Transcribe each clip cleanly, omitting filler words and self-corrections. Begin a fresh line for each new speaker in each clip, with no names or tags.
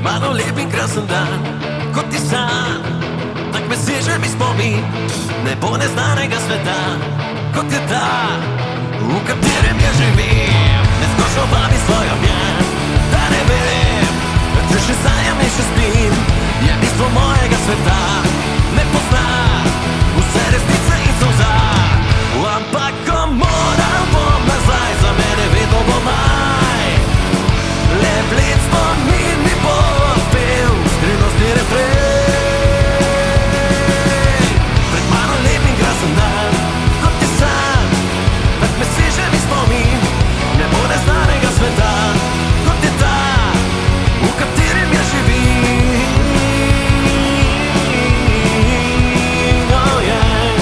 mano lep in krasen dan, kot ti san. Tak me seže mi spomin nebo neznanega sveta, kot je ta, v katerem ja živim. Ne skošovam iz svoj objem, da ne vem, če še sanjam in še spim. Je bistvo mojega sveta, ne pozna vse resnice in solza. Ampak ko moram bom nazaj, za mene vedno bo maj. Le bled spomin mi bo odpel skrivnostni refren. Pred mano lep in krasen dan, kot ti san. Tak me seže mi spomin nebo neznanega sveta, kot je ta, v katerem ja živim. Oh yeah.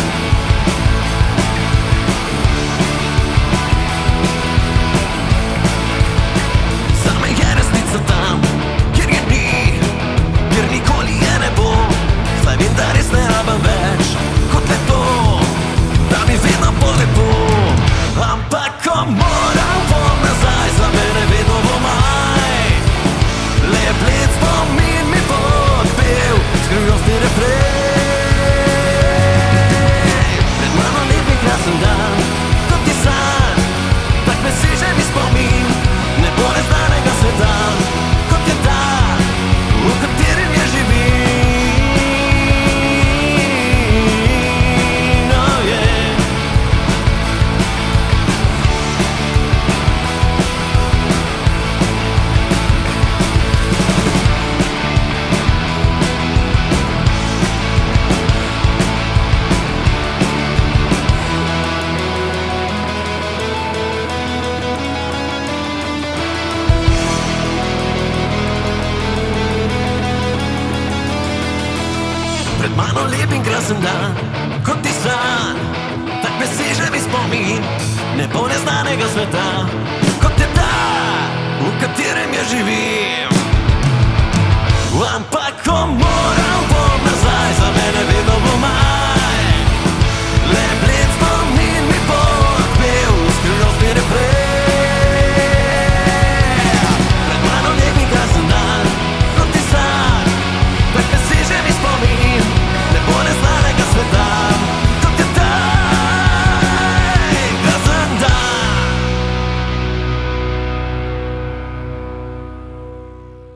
Zame je resnica tam, kjer je ni, kjer nikoli je ne bo. Saj vem, da res ne rabim več kot le to, da mi vedno bo lepo. Ampak ko moram bom nazaj, za mene vedno bo maj. Le bled spomin mi bo odpel skrivnostni refren. Pred mano lep in krasen dan, kot ti san. Tak me seže mi spomin nebo neznanega sveta, kot je ta, v katerem ja živim. Oh yeah. Pred mano lep in krasen dan, kot ti san. Tak me seže mi spomin nebo neznanega sveta, kot je ta, v katerem ja živim. Ampak ko moram